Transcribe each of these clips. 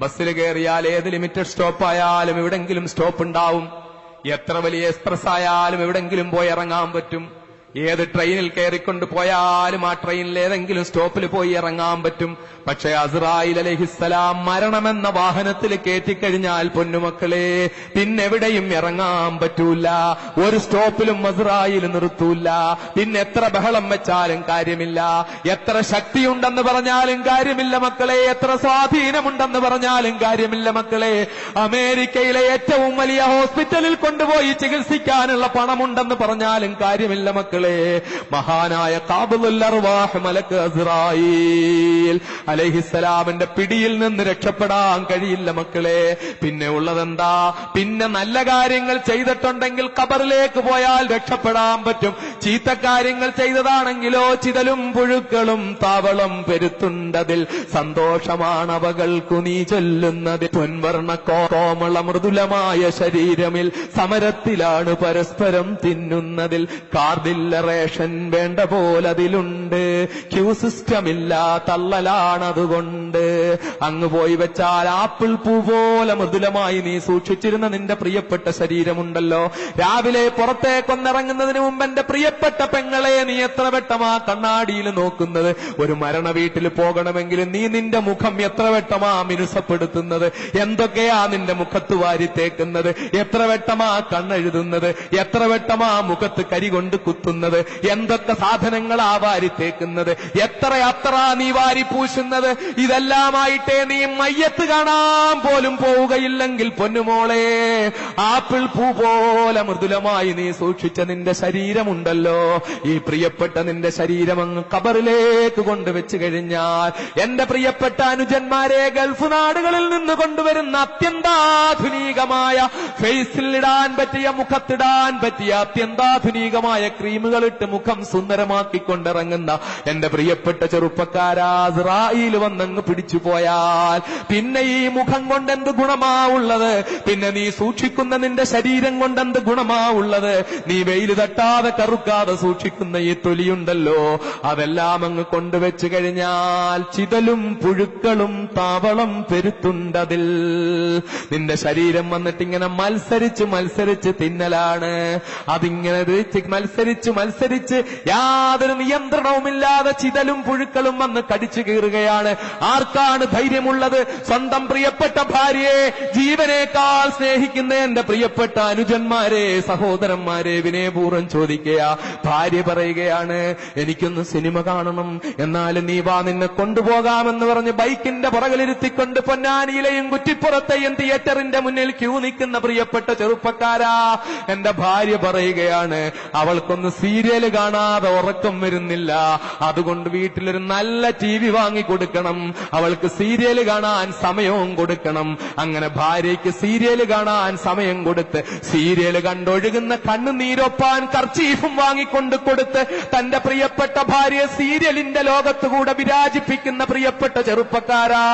ബസ്സിൽ കയറിയാൽ ഏത് ലിമിറ്റഡ് സ്റ്റോപ്പ് ആയാലും എവിടെങ്കിലും സ്റ്റോപ്പ് ഉണ്ടാവും. എത്ര വലിയ എക്സ്പ്രസ് ആയാലും എവിടെങ്കിലും പോയി ഇറങ്ങാൻ പറ്റും. ഏത് ട്രെയിനിൽ കയറിക്കൊണ്ട് പോയാലും ആ ട്രെയിനിൽ ഏതെങ്കിലും സ്റ്റോപ്പിൽ പോയി ഇറങ്ങാൻ പറ്റും. പക്ഷെ അസ്രായിൽ അലൈഹിസ്സലാം മരണമെന്ന വാഹനത്തിൽ കയറ്റിക്കഴിഞ്ഞാൽ പൊന്നുമക്കളെ പിന്നെവിടെയും ഇറങ്ങാൻ പറ്റൂല. ഒരു സ്റ്റോപ്പിലും അസ്രായിൽ നിർത്തൂല. പിന്നെ എത്ര ബഹളം വെച്ചാലും കാര്യമില്ല, എത്ര ശക്തിയുണ്ടെന്ന് പറഞ്ഞാലും കാര്യമില്ല മക്കളെ, എത്ര സ്വാധീനമുണ്ടെന്ന് പറഞ്ഞാലും കാര്യമില്ല മക്കളെ. അമേരിക്കയിലെ ഏറ്റവും വലിയ ഹോസ്പിറ്റലിൽ കൊണ്ടുപോയി ചികിത്സിക്കാനുള്ള പണമുണ്ടെന്ന് പറഞ്ഞാലും കാര്യമില്ല മക്കളെ. മഹാനായ ഖാബിദുൽ അർവാഹ് മലക്ക് അസ്രായീൽ അലൈഹിസ്സലാമിന്റെ പിടിയിൽ നിന്ന് രക്ഷപ്പെടാൻ കഴിയില്ല മക്കളെ. പിന്നെ ഉള്ളതെന്താ? പിന്നെ നല്ല കാര്യങ്ങൾ ചെയ്തിട്ടുണ്ടെങ്കിൽ ഖബറിലേക്ക് പോയാൽ രക്ഷപ്പെടാൻ പറ്റും. ചീത്ത കാര്യങ്ങൾ ചെയ്തതാണെങ്കിലോ ചിതലും പുഴുക്കളും താവളം പെരുത്തുണ്ടതിൽ സന്തോഷമാണവകൾക്കു നീ ചൊല്ലുന്നത്. പൊൻവർണ്ണ കോമള മൃദുലമായ ശരീരമിൽ സമരത്തിലാണ് പരസ്പരം തിന്നുന്നതിൽ. കാർഡില്ല റേഷൻ വേണ്ട പോലതിലുണ്ട്, ക്യൂ സിസ്റ്റമില്ല തള്ളലാണതുകൊണ്ട്. അങ്ങ് പോയി വെച്ചാൽ ആപ്പിൾ പൂ പോലെ മൃദുലമായി നീ സൂക്ഷിച്ചിരുന്ന നിന്റെ പ്രിയപ്പെട്ട ശരീരമുണ്ടല്ലോ, രാവിലെ പുറത്തേക്കൊന്നിറങ്ങുന്നതിന് മുമ്പ് എന്റെ പ്രിയപ്പെട്ട പെങ്ങളെ നീ എത്ര വെട്ടമാ കണ്ണാടിയിൽ നോക്കുന്നത്. ഒരു മരണ വീട്ടിൽ പോകണമെങ്കിൽ നീ നിന്റെ മുഖം എത്ര വെട്ടമാ മിനുസപ്പെടുത്തുന്നത്, എന്തൊക്കെയാ നിന്റെ മുഖത്ത് വാരിത്തേക്കുന്നത്, എത്ര വെട്ടമാ കണ്ണെഴുതുന്നത്, എത്ര വെട്ടമാ മുഖത്ത് കരി കൊണ്ട് കുത്തുന്നത്, എന്തൊക്കെ സാധനങ്ങളാ വാരിത്തേക്കുന്നത്, എത്ര നീ വാരി പൂശുന്നത്. ഇതെല്ലാമായിട്ടേ നീ മയ്യത്ത് കാണാൻ പോലും പോവുകയില്ലെങ്കിൽ പൊന്നുമോളെ, ആപ്പിൾ പൂ പോലെ മൃദുലമായി നീ സൂക്ഷിച്ച നിന്റെ ശരീരമുണ്ടല്ലോ, ഈ പ്രിയപ്പെട്ട നിന്റെ ശരീരം അങ്ങ് ഖബറിലേക്ക് കൊണ്ടുവച്ചു കഴിഞ്ഞാൽ, എന്റെ പ്രിയപ്പെട്ട അനുജന്മാരെ, ഗൾഫ് നാടുകളിൽ നിന്ന് കൊണ്ടുവരുന്ന അത്യന്താധുനികമായ ഫേസിൽ ഇടാൻ പറ്റിയ, മുഖത്തിടാൻ പറ്റിയ അത്യന്താധുനികമായ ക്രീമുകളിട്ട് മുഖം സുന്ദരമാക്കിക്കൊണ്ടിറങ്ങുന്ന എന്റെ പ്രിയപ്പെട്ട ചെറുപ്പക്കാരാ, ഇസ്രായേൽ വന്നങ്ങ് പിടിച്ചു പോയാൽ പിന്നെ ഈ മുഖം കൊണ്ട് എന്ത് ഗുണമാ ഉള്ളത്? പിന്നെ നീ സൂക്ഷിക്കുന്ന നിന്റെ ശരീരം കൊണ്ട് എന്ത് ഗുണമാ ഉള്ളത്? നീ വെയിൽ തട്ടാതെ കറുക്കാതെ സൂക്ഷിക്കുന്ന ഈ തൊലിയുണ്ടല്ലോ, അതെല്ലാം അങ്ങ് കൊണ്ടുവച്ചു കഴിഞ്ഞാൽ ചിതലും പുഴുക്കളും താവളം പെരുത്തുണ്ടതിൽ. നിന്റെ ശരീരം വന്നിട്ടിങ്ങനെ മത്സരിച്ച് മത്സരിച്ച് തിന്നലാണ്. അതിങ്ങനെ മത്സരിച്ച് യാതൊരു നിയന്ത്രണവുമില്ലാതെ ചിതലും പുഴുക്കളും വന്ന് കടിച്ചു കീറുകയാണ്. ആർക്കാണ് ധൈര്യമുള്ളത്? സ്വന്തം പ്രിയപ്പെട്ട ഭാര്യയെ ജീവനേക്കാൾ സ്നേഹിക്കുന്ന എന്റെ പ്രിയപ്പെട്ട അനുജന്മാരെ, സഹോദരന്മാരെ, വിനയപൂർവ്വം ചോദിക്കുക. ഭാര്യ പറയുകയാണ്, എനിക്കൊന്ന് സിനിമ കാണണം, എന്നാലും നീ വാ, നിന്നെ കൊണ്ടുപോകാമെന്ന് പറഞ്ഞ് ബൈക്കിന്റെ പുറകിലിരുത്തിക്കൊണ്ട് പൊന്നാനിയിലെയും കുറ്റിപ്പുറത്തെയും തിയേറ്ററിന്റെ മുന്നിൽ ക്യൂ നിൽക്കുന്ന പ്രിയപ്പെട്ട ചെറുപ്പക്കാരാ, എന്റെ ഭാര്യ പറയുകയാണ്, അവൾക്കൊന്ന് സീരിയല് കാണാതെ ഉറക്കം വരുന്നില്ല, അതുകൊണ്ട് വീട്ടിലൊരു നല്ല TV വാങ്ങിക്കൊടുക്കണം, അവൾക്ക് സീരിയല് കാണാൻ സമയവും കൊടുക്കണം. അങ്ങനെ ഭാര്യയ്ക്ക് സീരിയല് കാണാൻ സമയം കൊടുത്ത്, സീരിയല് കണ്ടൊഴുകുന്ന കണ്ണുനീരൊപ്പാൻ കർച്ചീഫും വാങ്ങിക്കൊണ്ട് കൊടുത്ത് തന്റെ പ്രിയപ്പെട്ട ഭാര്യ സീരിയലിന്റെ ലോകത്തുകൂടെ വിരാജിപ്പിക്കുന്ന പ്രിയപ്പെട്ട ചെറുപ്പക്കാരാ,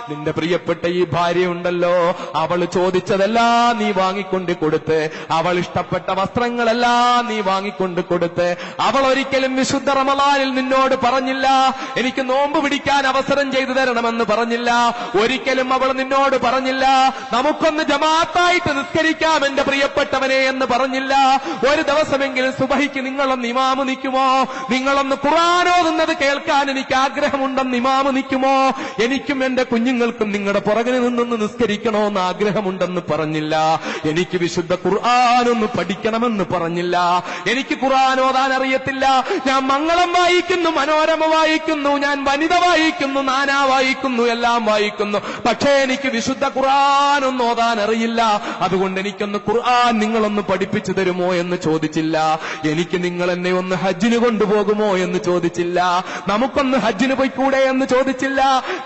നിന്റെ പ്രിയപ്പെട്ട ഈ ഭാര്യയുണ്ടല്ലോ, അവൾ ചോദിച്ചതെല്ലാം നീ വാങ്ങിക്കൊണ്ട് കൊടുത്ത്, അവൾ ഇഷ്ടപ്പെട്ട വസ്ത്രങ്ങളെല്ലാം നീ വാങ്ങിക്കൊണ്ട് കൊടുത്ത്, അവൾ ഒരിക്കലും വിശുദ്ധ റമളാനിൽ നിന്നോട് പറഞ്ഞില്ല എനിക്ക് നോമ്പ് പിടിക്കാൻ അവസരം ചെയ്തു തരണമെന്ന് പറഞ്ഞില്ല. ഒരിക്കലും അവൾ നിന്നോട് പറഞ്ഞില്ല നമുക്കൊന്ന് ജമാഅത്തായിട്ട് നിസ്കരിക്കാം എന്റെ പ്രിയപ്പെട്ടവനെ എന്ന് പറഞ്ഞില്ല. ഒരു ദിവസമെങ്കിലും സുബഹിക്ക് നിങ്ങളൊന്ന് ഇമാമ് നിൽക്കുമോ, നിങ്ങളൊന്ന് ഖുർആൻ ഓതുന്നത് കേൾക്കാൻ എനിക്ക് ആഗ്രഹമുണ്ടെന്ന് ഇമാമ് നിൽക്കുമോ, എനിക്കും എന്റെ കുഞ്ഞുങ്ങൾക്കും നിങ്ങളുടെ പുറകിൽ നിന്നൊന്ന് നിസ്കരിക്കണമെന്ന് ആഗ്രഹമുണ്ടെന്ന് പറഞ്ഞില്ല. എനിക്ക് വിശുദ്ധ ഖുർആനൊന്ന് പഠിക്കണമെന്ന് പറഞ്ഞില്ല. എനിക്ക് ഖുർആൻ ഓതാൻ അറിയത്തില്ല, ഞാൻ മംഗളം വായിക്കുന്നു, മനോരമ വായിക്കുന്നു, ഞാൻ വനിത വായിക്കുന്നു, നാനാ വായിക്കുന്നു, എല്ലാം വായിക്കുന്നു, പക്ഷേ എനിക്ക് വിശുദ്ധ ഖുർആൻ ഒന്ന് ഓതാൻ അറിയില്ല. അതുകൊണ്ട് എനിക്കൊന്ന് ഖുർആൻ നിങ്ങളൊന്ന് പഠിപ്പിച്ചു തരുമോ എന്ന് ചോദിച്ചില്ല. എനിക്ക് നിങ്ങൾ എന്നെ ഒന്ന് ഹജ്ജിന് കൊണ്ടുപോകുമോ എന്ന് ചോദിച്ചില്ല. നമുക്കൊന്ന് ഹജ്ജിന് പോയിക്കൂടെ എന്ന് ചോദിച്ചില്ല.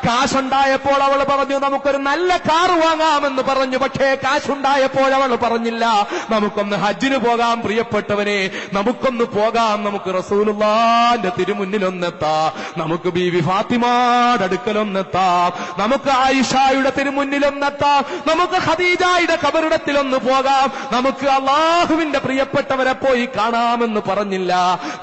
കാശുണ്ടായപ്പോൾ അവൾ പറഞ്ഞു നമുക്കൊരു നല്ല കാർ വാങ്ങാമെന്ന് പറഞ്ഞു. പക്ഷേ കാശുണ്ടായപ്പോൾ അവൾ പറഞ്ഞില്ല നമുക്കൊന്ന് ഹജ്ജിന് പോകാം പ്രിയപ്പെട്ടവനെ, നമുക്കൊന്ന് പോകാം, നമുക്ക് റസൂലുള്ളാഹിന്റെ തിരുമുന്നിലൊന്നെത്താം, നമുക്ക് ബീവി ഫാത്തിമയുടെ അടുക്കൽ അടുക്കലൊന്നെത്താം, നമുക്ക് ആയിഷയുടെ തിരുമുന്നിലൊന്നെത്താം, നമുക്ക് ഖദീജയുടെ ഖബറിടത്തിലൊന്ന് പോകാം, നമുക്ക് അള്ളാഹുവിന്റെ പ്രിയപ്പെട്ടവരെ പോയി കാണാമെന്ന് പറഞ്ഞില്ല.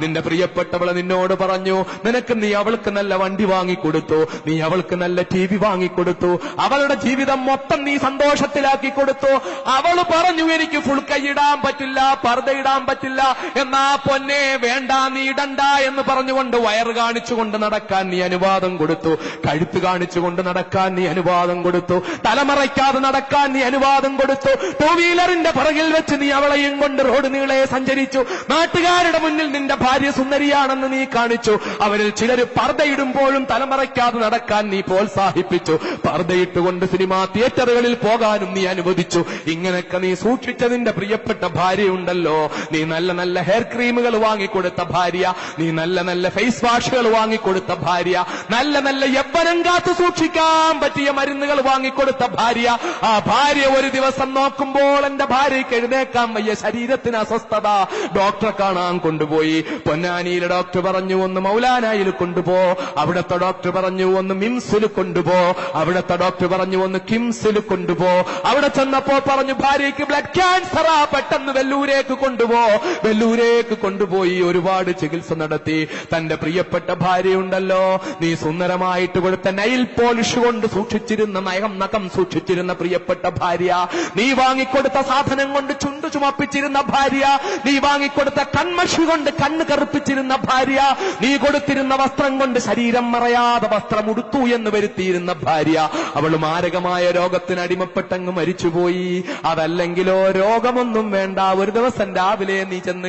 നിന്റെ പ്രിയപ്പെട്ടവളെ നിന്നോട് പറഞ്ഞു, നിനക്ക് നീ അവൾക്ക് നല്ല വണ്ടി വാങ്ങിക്കൊടുത്തു, നീ അവൾക്ക് നല്ല TV വാങ്ങിക്കൊടുത്തു, അവളുടെ ജീവിതം മൊത്തം നീ സന്തോഷത്തിലാക്കി കൊടുത്തു. അവള് പറഞ്ഞു, എനിക്ക് ഫുൾ കൈയിടാൻ പറ്റില്ല, പർദ്ദയിടാൻ പറ്റില്ല. എന്നാ പൊന്നെ വേണ്ട, നീ ഇടണ്ട എന്ന് പറഞ്ഞുകൊണ്ട് വയറ് കാണിച്ചുകൊണ്ട് നടക്കാൻ നീ അനുവാദം കൊടുത്തു, കഴുത്ത് കാണിച്ചുകൊണ്ട് നടക്കാൻ നീ അനുവാദം കൊടുത്തു, തലമറയ്ക്കാതെ നടക്കാൻ നീ അനുവാദം കൊടുത്തു. ടൂ വീലറിന്റെ പുറകിൽ വെച്ച് നീ അവളെയും കൊണ്ട് റോഡ് നീളെ സഞ്ചരിച്ചു. നാട്ടുകാരുടെ മുന്നിൽ നിന്റെ ഭാര്യ സുന്ദരിയാണെന്ന് നീ കാണിച്ചു. അവരിൽ ചിലര് പർദ്ദയിടുമ്പോഴും തലമറയ്ക്കാതെ നടക്കാൻ നീ പ്രോത്സാഹിപ്പിച്ചു. പർദ്ദയിട്ടുകൊണ്ട് സിനിമാ തിയേറ്ററുകളിൽ പോകാനും നീ അനുവദിച്ചു. ഇങ്ങനെയൊക്കെ നീ സൂക്ഷിച്ച നിന്റെ പ്രിയപ്പെട്ട ഭാര്യയുണ്ടല്ലോ, നീ നല്ല നല്ല ഹെയർ ക്രീമുകൾ വാങ്ങിക്കൊടുത്ത ഭാര്യ, നീ നല്ല നല്ല ഫേസ് വാഷുകൾ വാങ്ങിക്കൊടുത്ത ഭാര്യ, നല്ല നല്ല യൗവനം കാത്തു സൂക്ഷിക്കാൻ പറ്റിയ മരുന്നുകൾ വാങ്ങിക്കൊടുത്ത ഭാര്യ. ആ ഭാര്യ ഒരു ദിവസം നോക്കുമ്പോൾ എന്റെ ഭാര്യയ്ക്ക് എഴുന്നേക്കാൻ വയ്യ, ശരീരത്തിന് അസ്വസ്ഥത, ഡോക്ടറെ കാണാൻ കൊണ്ടുപോയി. പൊന്നാനിയിലെ ഡോക്ടർ പറഞ്ഞു ഒന്ന് മൗലാനായിൽ കൊണ്ടുപോ, അവിടുത്തെ ഡോക്ടർ പറഞ്ഞു ഒന്ന് മിംസിൽ കൊണ്ടുപോ, അവിടുത്തെ ഡോക്ടർ പറഞ്ഞു ഒന്ന് കിംസിൽ കൊണ്ടുപോ. അവിടെ ചെന്നപ്പോ പറഞ്ഞു ഭാര്യയ്ക്ക് ബ്ലഡ് ക്യാൻസറാ, പെട്ടെന്ന് വെല്ലൂരേക്ക് കൊണ്ടുപോ. വെല്ലൂരേക്ക് കൊണ്ടുപോയി ഒരുപാട് ചികിത്സ നടത്തി. തന്റെ പ്രിയപ്പെട്ട ഭാര്യയുണ്ടല്ലോ, നീ സുന്ദരമായിട്ട് കൊടുത്ത നൈൽ പോളിഷ് കൊണ്ട് സൂക്ഷിച്ചിരുന്ന നഖം സൂക്ഷിച്ചിരുന്ന പ്രിയപ്പെട്ട ഭാര്യ, നീ വാങ്ങിക്കൊടുത്ത സാധനം കൊണ്ട് ചുണ്ടു ചുമപ്പിച്ചിരുന്ന ഭാര്യ, നീ വാങ്ങിക്കൊടുത്ത കൺമഷി കൊണ്ട് കണ്ണ് കറുപ്പിച്ചിരുന്ന ഭാര്യ, നീ കൊടുത്തിരുന്ന വസ്ത്രം കൊണ്ട് ശരീരം മറയാതെ വസ്ത്രം ഉടുത്തു എന്ന് വരുത്തിയിരുന്ന ഭാര്യ, അവൾ മാരകമായ രോഗത്തിന് അടിമപ്പെട്ടങ്ങ് മരിച്ചുപോയി. അതല്ലെങ്കിലോ രോഗമൊന്നും വേണ്ട, ഒരു ദിവസം രാവിലെ നീ ചെന്ന്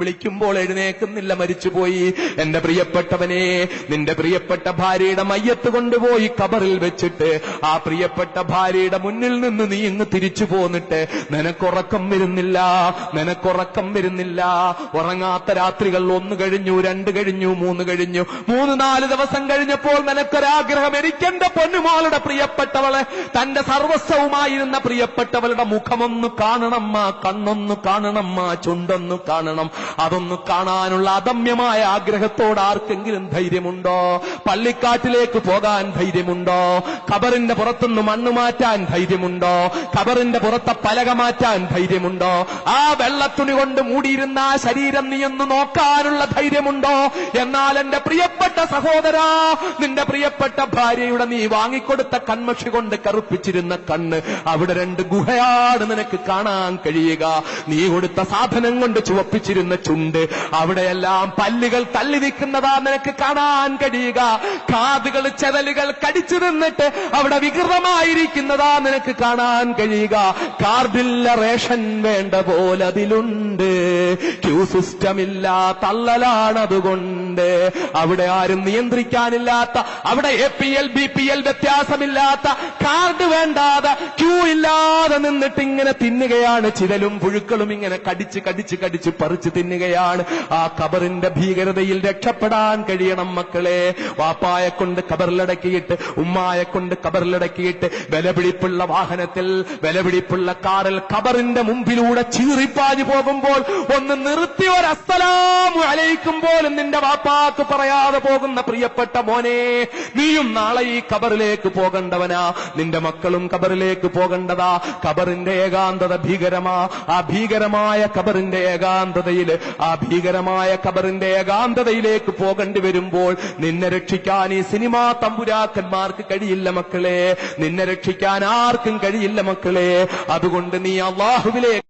വിളിക്കുമ്പോൾ എഴുന്നേക്കുന്നില്ല, മരിച്ചുപോയി. എന്റെ പ്രിയപ്പെട്ടവനെ, നിന്റെ പ്രിയപ്പെട്ട ഭാര്യയുടെ മയ്യത്ത് കൊണ്ടുപോയി ഖബറിൽ വെച്ചിട്ട് ആ പ്രിയപ്പെട്ട ഭാര്യയുടെ മുന്നിൽ നിന്ന് നീ ഇങ്ങ് തിരിച്ചു പോന്നിട്ട് നിനക്കുറക്കം വരുന്നില്ല, നിനക്കുറക്കം വരുന്നില്ല. ഉറങ്ങാത്ത രാത്രികൾ 1 കഴിഞ്ഞു, 2 കഴിഞ്ഞു, 3 കഴിഞ്ഞു, 3-4 ദിവസം കഴിഞ്ഞപ്പോൾ നിനക്കൊരാഗ്രഹം, എനിക്കെന്റെ പൊന്നുമോളുടെ പ്രിയപ്പെട്ടവളെ, തന്റെ സർവസ്വവുമായിരുന്ന പ്രിയപ്പെട്ടവളുടെ മുഖമൊന്ന് കാണണമ്മ, കണ്ണൊന്ന് കാണണമ്മ, ചുണ്ടൊന്ന് കാണണം. അതൊന്ന് കാണാനുള്ള അദമ്യമായ ആഗ്രഹത്തോട് ആർക്കെങ്കിലും ധൈര്യമുണ്ടോ? പള്ളിക്കാട്ടിലേക്ക് പോകാൻ ധൈര്യമുണ്ടോ? ഖബറിന്റെ പുറത്തുനിന്ന് മണ്ണ് മാറ്റാൻ ധൈര്യമുണ്ടോ? ഖബറിന്റെ പുറത്തെ പലക മാറ്റാൻ ധൈര്യമുണ്ടോ? ആ വെള്ളത്തുണി കൊണ്ട് മൂടിയിരുന്ന ആ ശരീരം നീ ഒന്ന് നോക്കാനുള്ള ധൈര്യമുണ്ടോ? എന്നാൽ എന്റെ പ്രിയപ്പെട്ട സഹോദരാ, നിന്റെ പ്രിയപ്പെട്ട ഭാര്യയുടെ നീ വാങ്ങിക്കൊടുത്ത കൺമഷി കൊണ്ട് കറുപ്പിച്ചിരുന്ന കണ്ണ്, അവിടെ 2 ഗുഹയാണ് നിനക്ക് കാണാൻ കഴിയുക. നീ കൊടുത്ത സാധനം കൊണ്ട് ചുവപ്പിച്ചിരുന്ന ചുണ്ട്, അവിടെയെല്ലാം പല്ലുകൾ തള്ളി നിൽക്കുന്നതാ നിനക്ക് കാണാൻ കഴിയുക. കാതുകൾ ചെതലുകൾ കടിച്ചു നിന്നിട്ട് അവിടെ വികൃതമായിരിക്കുന്നതാ നിനക്ക് കാണാൻ കഴിയുക. കാർഡില്ല റേഷൻ വേണ്ട പോലെ അതിലുണ്ട്, ക്യൂ സിസ്റ്റം ഇല്ല, തള്ളലാണതുകൊണ്ട്. അവിടെ ആരും നിയന്ത്രിക്കാനില്ലാത്ത, അവിടെ APL BPL വ്യത്യാസമില്ലാത്ത, കാർഡ് വേണ്ടാതെ ക്യൂ ഇല്ലാതെ നിന്നിട്ട് ഇങ്ങനെ തിന്നുകയാണ്. ചിതലും പുഴുക്കളും ഇങ്ങനെ കടിച്ച് കടിച്ച് കടിച്ച് പറിച്ച് തിന്നുകയാണ്. ആ ഖബറിന്റെ ഭീകരതയിൽ രക്ഷപ്പെടാൻ കഴിയണം മക്കളെ. വാപ്പായെ കൊണ്ട് ഖബറിലടക്കിയിട്ട്, ഉമ്മായെ കൊണ്ട് ഖബറിലടക്കിയിട്ട്, വിലപിടിപ്പുള്ള വാഹനത്തിൽ, വിലപിടിപ്പുള്ള കാറിൽ ഖബറിന്റെ മുമ്പിലൂടെ ചീറിപ്പാഞ്ഞു പോകുമ്പോൾ ഒന്ന് നിർത്തി ഒരു അസ്സലാമു അലൈക്കും പോലും നിന്റെ വാപ്പാക്ക് പറയാതെ പോകുന്ന പ്രിയപ്പെട്ട മോനെ, നീയും നാളെ ഈ ഖബറിലേക്ക് പോകേണ്ടവനാ, നിന്റെ മക്കളും ഖബറിലേക്ക് പോകേണ്ടതാ. ഖബറിന്റെ ഏകാന്തത ഭീകരമാ. ആ ഭീകരമായ ഖബറിന്റെ ഏകാന്തതയിൽ, ആ ഭീകരമായ ഖബറിന്റെ ഏകാന്തതയിലേക്ക് പോകേണ്ടി വരുമ്പോൾ നിന്നെ രക്ഷിക്കാൻ ഈ സിനിമാ തമ്പുരാക്കന്മാർക്ക് കഴിയില്ല മക്കളെ, നിന്നെ രക്ഷിക്കാൻ ആർക്കും കഴിയില്ല മക്കളെ. അതുകൊണ്ട് നീ അല്ലാഹുവിലേക്ക്